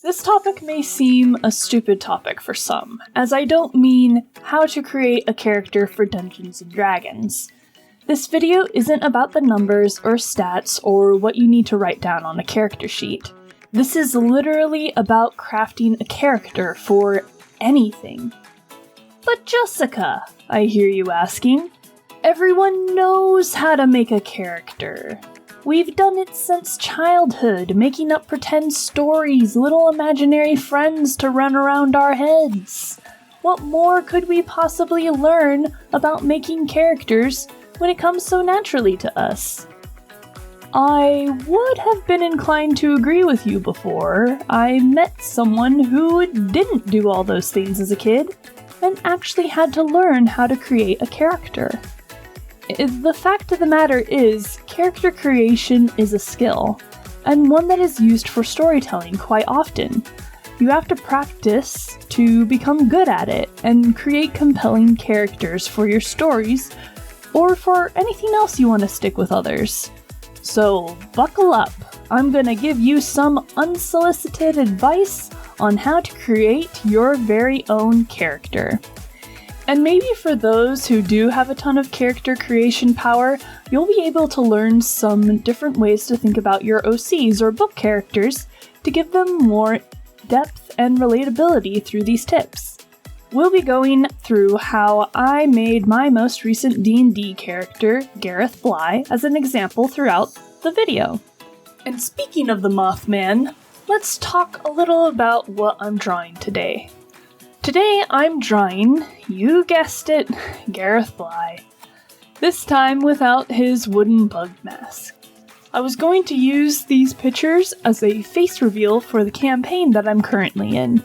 This topic may seem a stupid topic for some, as I don't mean how to create a character for Dungeons & Dragons. This video isn't about the numbers or stats or what you need to write down on a character sheet. This is literally about crafting a character for anything. But Jessica, I hear you asking, everyone knows how to make a character. We've done it since childhood, making up pretend stories, little imaginary friends to run around our heads. What more could we possibly learn about making characters when it comes so naturally to us? I would have been inclined to agree with you before I met someone who didn't do all those things as a kid and actually had to learn how to create a character. The fact of the matter is, character creation is a skill, and one that is used for storytelling quite often. You have to practice to become good at it, and create compelling characters for your stories, or for anything else you want to stick with others. So, buckle up, I'm gonna give you some unsolicited advice on how to create your very own character. And maybe for those who do have a ton of character creation power, you'll be able to learn some different ways to think about your OCs or book characters to give them more depth and relatability through these tips. We'll be going through how I made my most recent D&D character, Garreth Bly, as an example throughout the video. And speaking of the Mothman, let's talk a little about what I'm drawing today. Today I'm drawing, you guessed it, Garreth Bly. This time without his wooden bug mask. I was going to use these pictures as a face reveal for the campaign that I'm currently in.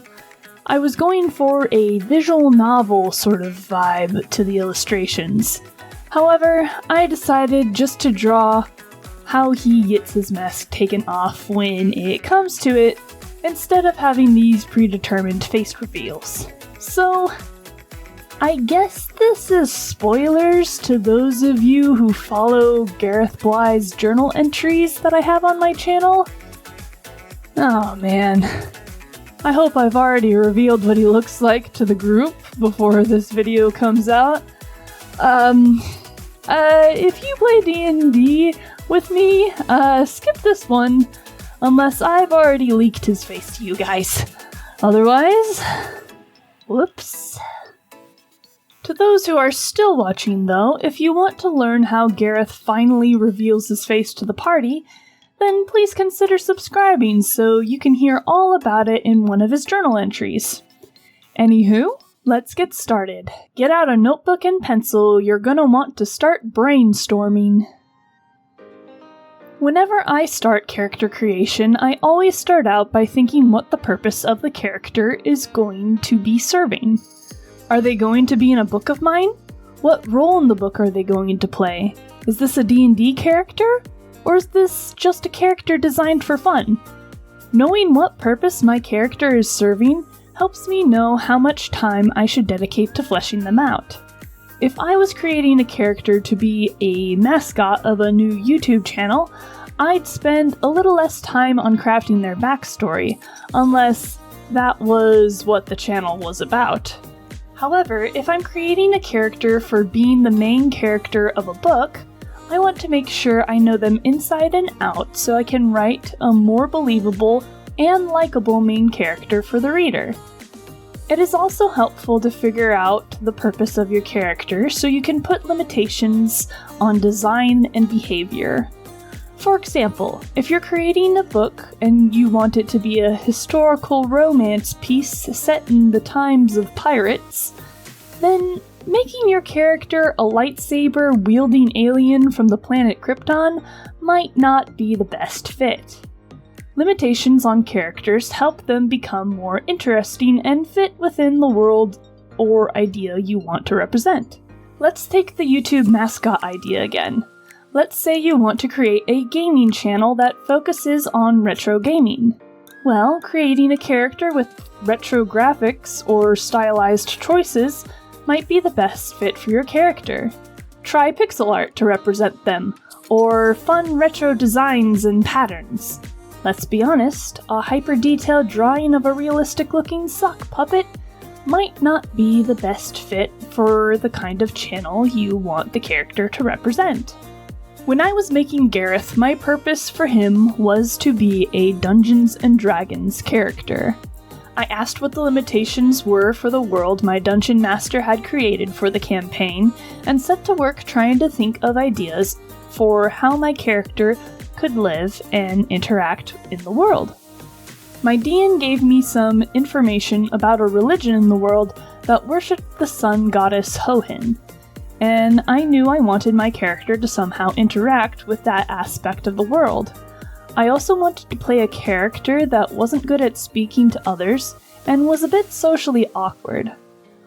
I was going for a visual novel sort of vibe to the illustrations. However, I decided just to draw how he gets his mask taken off when it comes to it, instead of having these predetermined face reveals. So, I guess this is spoilers to those of you who follow Garreth Bly's journal entries that I have on my channel. Oh man. I hope I've already revealed what he looks like to the group before this video comes out. If you play D&D with me, skip this one, unless I've already leaked his face to you guys. Otherwise, whoops. To those who are still watching though, if you want to learn how Garreth finally reveals his face to the party, then please consider subscribing so you can hear all about it in one of his journal entries. Anywho, let's get started. Get out a notebook and pencil, you're gonna want to start brainstorming. Whenever I start character creation, I always start out by thinking what the purpose of the character is going to be serving. Are they going to be in a book of mine? What role in the book are they going to play? Is this a D&D character? Or is this just a character designed for fun? Knowing what purpose my character is serving helps me know how much time I should dedicate to fleshing them out. If I was creating a character to be a mascot of a new YouTube channel, I'd spend a little less time on crafting their backstory, unless that was what the channel was about. However, if I'm creating a character for being the main character of a book, I want to make sure I know them inside and out so I can write a more believable and likable main character for the reader. It is also helpful to figure out the purpose of your character so you can put limitations on design and behavior. For example, if you're creating a book and you want it to be a historical romance piece set in the times of pirates, then making your character a lightsaber-wielding alien from the planet Krypton might not be the best fit. Limitations on characters help them become more interesting and fit within the world or idea you want to represent. Let's take the YouTube mascot idea again. Let's say you want to create a gaming channel that focuses on retro gaming. Well, creating a character with retro graphics or stylized choices might be the best fit for your character. Try pixel art to represent them, or fun retro designs and patterns. Let's be honest, a hyper-detailed drawing of a realistic-looking sock puppet might not be the best fit for the kind of channel you want the character to represent. When I was making Garreth, my purpose for him was to be a Dungeons & Dragons character. I asked what the limitations were for the world my dungeon master had created for the campaign, and set to work trying to think of ideas for how my character could live and interact in the world. My DN gave me some information about a religion in the world that worshipped the sun goddess Hohin, and I knew I wanted my character to somehow interact with that aspect of the world. I also wanted to play a character that wasn't good at speaking to others and was a bit socially awkward.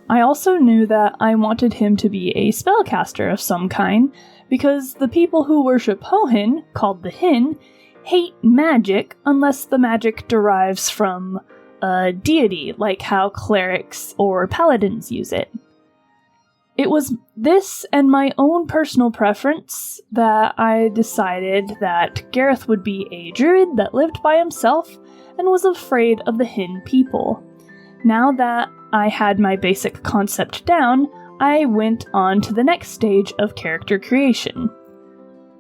I also knew that I wanted him to be a spellcaster of some kind, because the people who worship Hohin, called the Hin, hate magic unless the magic derives from a deity, like how clerics or paladins use it. It was this and my own personal preference that I decided that Garreth would be a druid that lived by himself and was afraid of the Hin people. Now that I had my basic concept down, I went on to the next stage of character creation.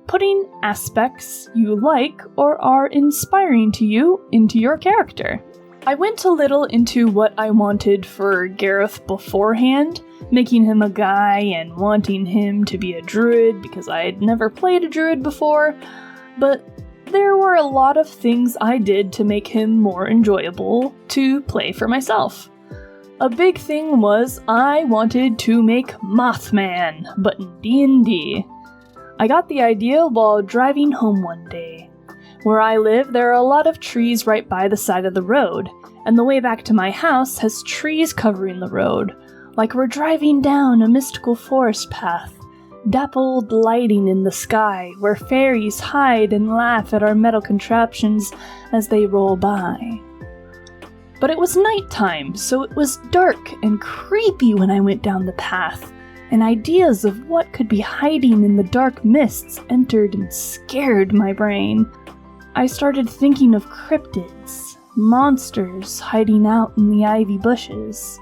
Putting aspects you like or are inspiring to you into your character. I went a little into what I wanted for Garreth beforehand, making him a guy and wanting him to be a druid because I had never played a druid before, but there were a lot of things I did to make him more enjoyable to play for myself. A big thing was I wanted to make Mothman, but in D&D. I got the idea while driving home one day. Where I live, there are a lot of trees right by the side of the road, and the way back to my house has trees covering the road, like we're driving down a mystical forest path, dappled lighting in the sky, where fairies hide and laugh at our metal contraptions as they roll by. But it was nighttime, so it was dark and creepy when I went down the path, and ideas of what could be hiding in the dark mists entered and scared my brain. I started thinking of cryptids, monsters hiding out in the ivy bushes,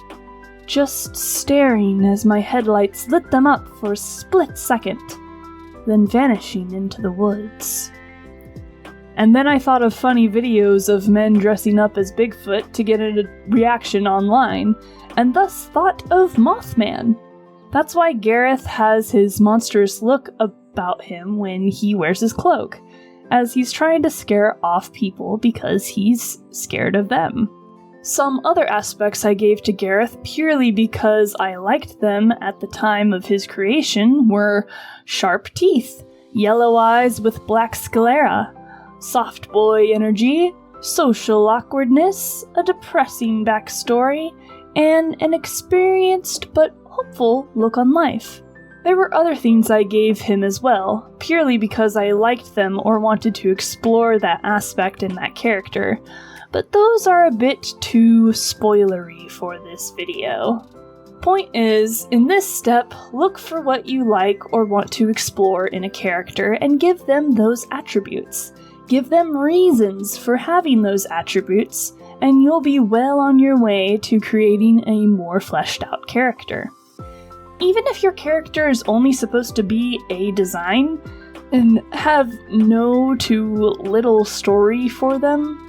just staring as my headlights lit them up for a split second, then vanishing into the woods. And then I thought of funny videos of men dressing up as Bigfoot to get a reaction online, and thus thought of Mothman. That's why Garreth has his monstrous look about him when he wears his cloak, as he's trying to scare off people because he's scared of them. Some other aspects I gave to Garreth purely because I liked them at the time of his creation were sharp teeth, yellow eyes with black sclera, soft boy energy, social awkwardness, a depressing backstory, and an experienced but hopeful look on life. There were other things I gave him as well, purely because I liked them or wanted to explore that aspect in that character, but those are a bit too spoilery for this video. Point is, in this step, look for what you like or want to explore in a character and give them those attributes. Give them reasons for having those attributes, and you'll be well on your way to creating a more fleshed out character. Even if your character is only supposed to be a design and have no to little story for them,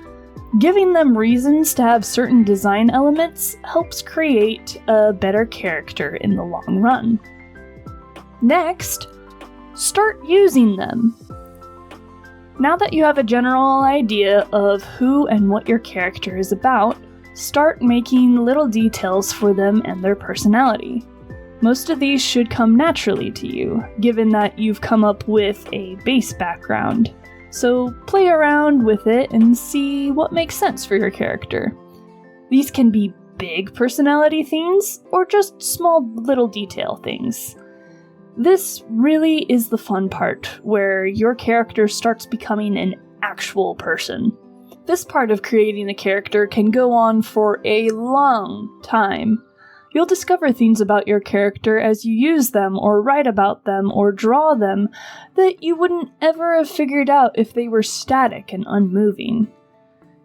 giving them reasons to have certain design elements helps create a better character in the long run. Next, start using them. Now that you have a general idea of who and what your character is about, start making little details for them and their personality. Most of these should come naturally to you, given that you've come up with a base background. So play around with it and see what makes sense for your character. These can be big personality things, or just small little detail things. This really is the fun part, where your character starts becoming an actual person. This part of creating a character can go on for a long time. You'll discover things about your character as you use them, or write about them, or draw them, that you wouldn't ever have figured out if they were static and unmoving.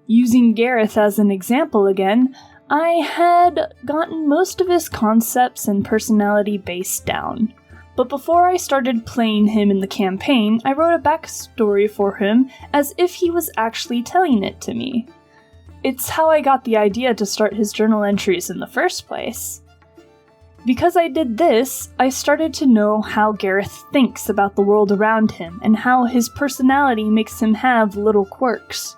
Using Garreth as an example again, I had gotten most of his concepts and personality base down. But before I started playing him in the campaign, I wrote a backstory for him as if he was actually telling it to me. It's how I got the idea to start his journal entries in the first place. Because I did this, I started to know how Garreth thinks about the world around him and how his personality makes him have little quirks.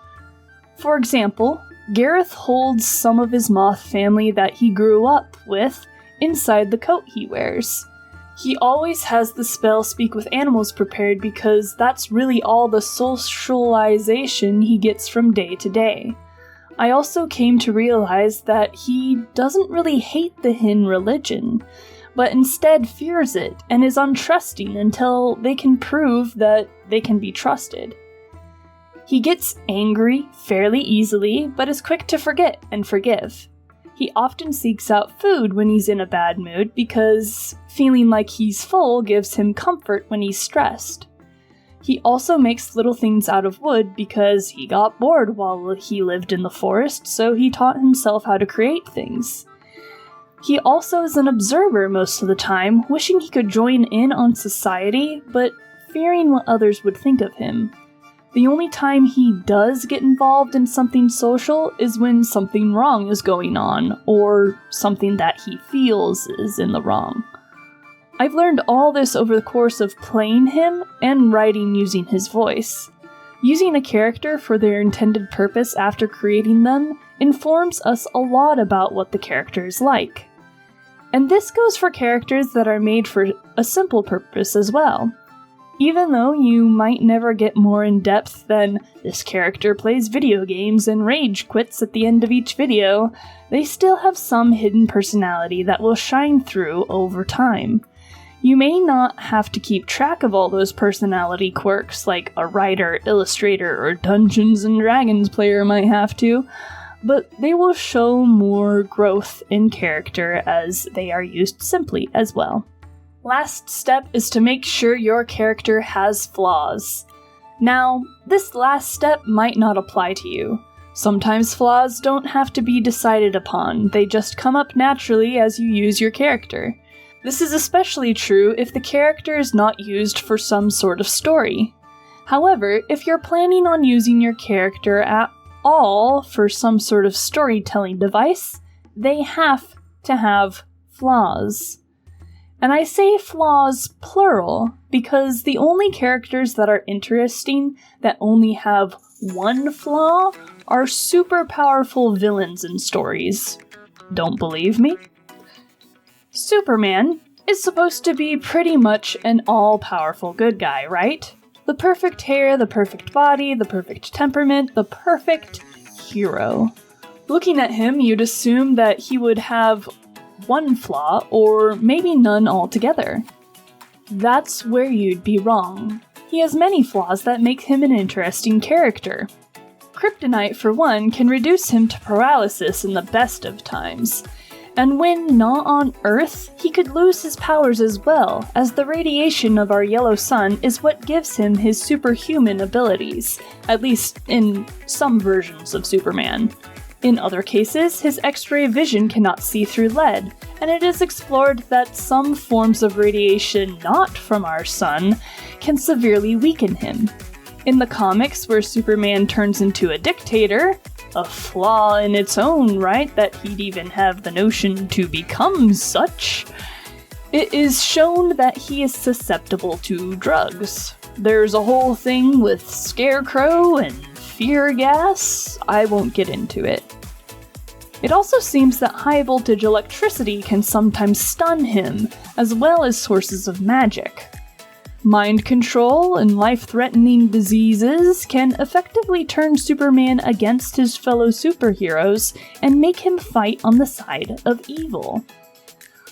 For example, Garreth holds some of his moth family that he grew up with inside the coat he wears. He always has the spell Speak with Animals prepared because that's really all the socialization he gets from day to day. I also came to realize that he doesn't really hate the Hin religion, but instead fears it and is untrusting until they can prove that they can be trusted. He gets angry fairly easily, but is quick to forget and forgive. He often seeks out food when he's in a bad mood because feeling like he's full gives him comfort when he's stressed. He also makes little things out of wood because he got bored while he lived in the forest, so he taught himself how to create things. He also is an observer most of the time, wishing he could join in on society, but fearing what others would think of him. The only time he does get involved in something social is when something wrong is going on, or something that he feels is in the wrong. I've learned all this over the course of playing him and writing using his voice. Using a character for their intended purpose after creating them informs us a lot about what the character is like. And this goes for characters that are made for a simple purpose as well. Even though you might never get more in depth than this character plays video games and rage quits at the end of each video, they still have some hidden personality that will shine through over time. You may not have to keep track of all those personality quirks like a writer, illustrator, or Dungeons & Dragons player might have to, but they will show more growth in character as they are used simply as well. Last step is to make sure your character has flaws. Now, this last step might not apply to you. Sometimes flaws don't have to be decided upon, they just come up naturally as you use your character. This is especially true if the character is not used for some sort of story. However, if you're planning on using your character at all for some sort of storytelling device, they have to have flaws. And I say flaws plural because the only characters that are interesting that only have one flaw are super powerful villains in stories. Don't believe me? Superman is supposed to be pretty much an all-powerful good guy, right? The perfect hair, the perfect body, the perfect temperament, the perfect hero. Looking at him, you'd assume that he would have one flaw, or maybe none altogether. That's where you'd be wrong. He has many flaws that make him an interesting character. Kryptonite, for one, can reduce him to paralysis in the best of times. And when not on Earth, he could lose his powers as well, as the radiation of our yellow sun is what gives him his superhuman abilities, at least in some versions of Superman. In other cases, his X-ray vision cannot see through lead, and it is explored that some forms of radiation not from our sun can severely weaken him. In the comics where Superman turns into a dictator, a flaw in its own right that he'd even have the notion to become such, it is shown that he is susceptible to drugs. There's a whole thing with Scarecrow and fear gas. I won't get into it. It also seems that high-voltage electricity can sometimes stun him, as well as sources of magic. Mind control and life-threatening diseases can effectively turn Superman against his fellow superheroes and make him fight on the side of evil.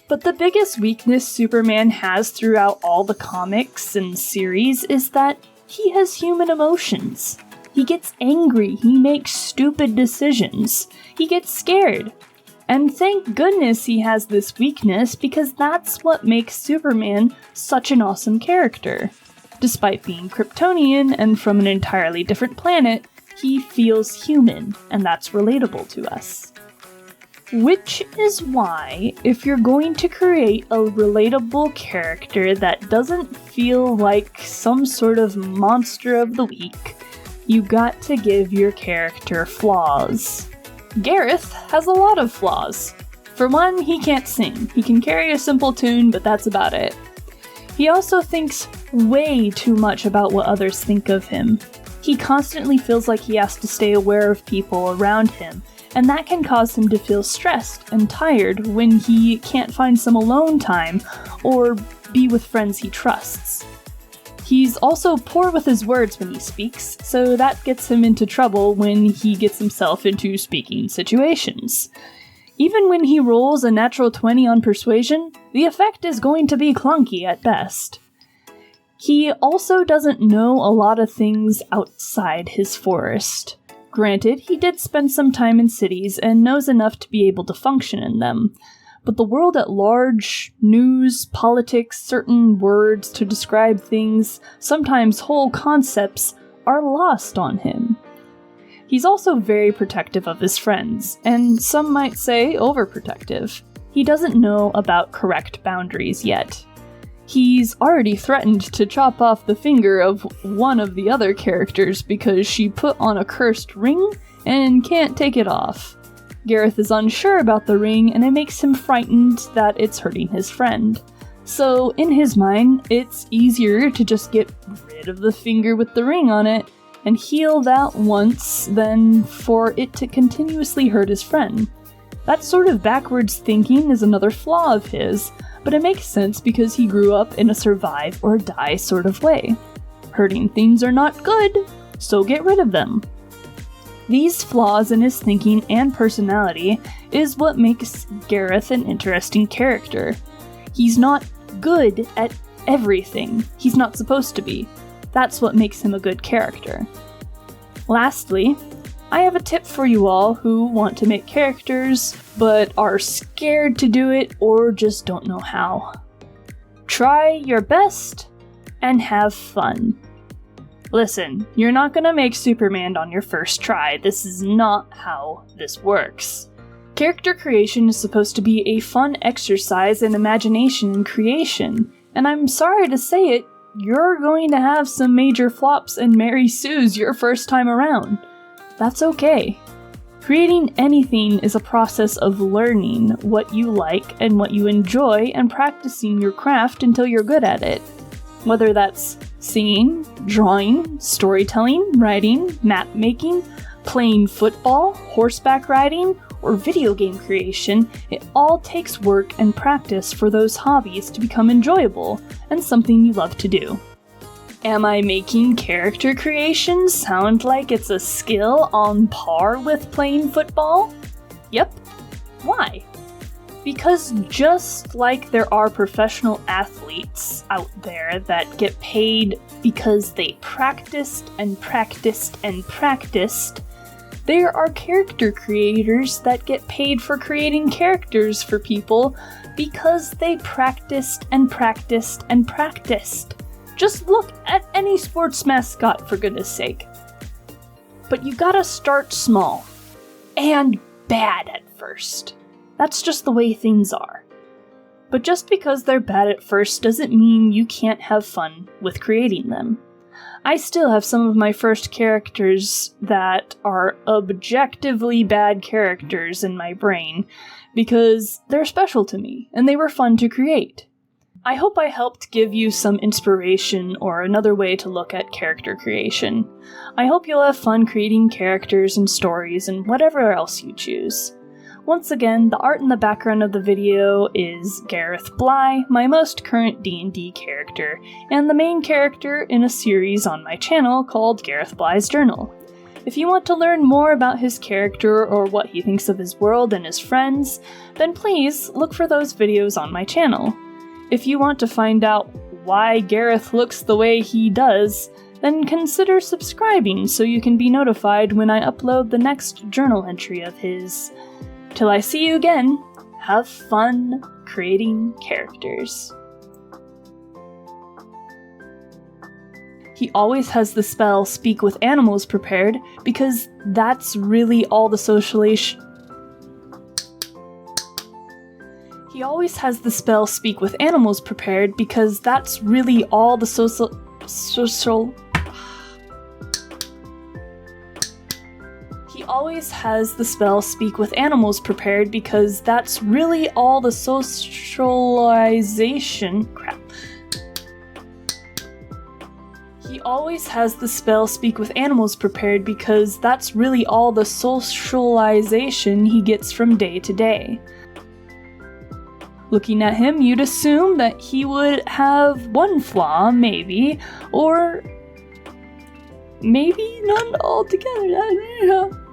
But the biggest weakness Superman has throughout all the comics and series is that he has human emotions. He gets angry, he makes stupid decisions, he gets scared. And thank goodness he has this weakness, because that's what makes Superman such an awesome character. Despite being Kryptonian and from an entirely different planet, he feels human, and that's relatable to us. Which is why, if you're going to create a relatable character that doesn't feel like some sort of monster of the week, you got to give your character flaws. Garreth has a lot of flaws. For one, he can't sing. He can carry a simple tune, but that's about it. He also thinks way too much about what others think of him. He constantly feels like he has to stay aware of people around him, and that can cause him to feel stressed and tired when he can't find some alone time or be with friends he trusts. He's also poor with his words when he speaks, so that gets him into trouble when he gets himself into speaking situations. Even when he rolls a natural 20 on persuasion, the effect is going to be clunky at best. He also doesn't know a lot of things outside his forest. Granted, he did spend some time in cities and knows enough to be able to function in them, but the world at large, news, politics, certain words to describe things, sometimes whole concepts, are lost on him. He's also very protective of his friends, and some might say overprotective. He doesn't know about correct boundaries yet. He's already threatened to chop off the finger of one of the other characters because she put on a cursed ring and can't take it off. Garreth is unsure about the ring, and it makes him frightened that it's hurting his friend. So, in his mind, it's easier to just get rid of the finger with the ring on it and heal that once than for it to continuously hurt his friend. That sort of backwards thinking is another flaw of his, but it makes sense because he grew up in a survive or die sort of way. Hurting things are not good, so get rid of them. These flaws in his thinking and personality is what makes Garreth an interesting character. He's not good at everything. He's not supposed to be. That's what makes him a good character. Lastly, I have a tip for you all who want to make characters, but are scared to do it or just don't know how. Try your best and have fun. Listen, you're not gonna make Superman on your first try. This is not how this works. Character creation is supposed to be a fun exercise in imagination and creation, and I'm sorry to say it, you're going to have some major flops and Mary Sue's your first time around. That's okay. Creating anything is a process of learning what you like and what you enjoy and practicing your craft until you're good at it. Whether that's singing, drawing, storytelling, writing, map making, playing football, horseback riding, or video game creation, it all takes work and practice for those hobbies to become enjoyable and something you love to do. Am I making character creation sound like it's a skill on par with playing football? Yep. Why? Because just like there are professional athletes out there that get paid because they practiced and practiced and practiced, there are character creators that get paid for creating characters for people because they practiced and practiced and practiced. Just look at any sports mascot, for goodness sake. But you gotta start small. And bad at first. That's just the way things are. But just because they're bad at first doesn't mean you can't have fun with creating them. I still have some of my first characters that are objectively bad characters in my brain, because they're special to me, and they were fun to create. I hope I helped give you some inspiration or another way to look at character creation. I hope you'll have fun creating characters and stories and whatever else you choose. Once again, the art in the background of the video is Garreth Bly, my most current D&D character, and the main character in a series on my channel called Garreth Bly's Journal. If you want to learn more about his character or what he thinks of his world and his friends, then please look for those videos on my channel. If you want to find out why Garreth looks the way he does, then consider subscribing so you can be notified when I upload the next journal entry of his. Till I see you again, have fun creating characters. He always has the spell Speak with Animals prepared because that's really all the socialization. He always has the spell Speak with Animals prepared because that's really all the social. He always has the spell Speak with Animals prepared because that's really all the socialization. Crap. He always has the spell Speak with Animals prepared because that's really all the socialization he gets from day to day. Looking at him, you'd assume that he would have one flaw, maybe, or maybe none altogether.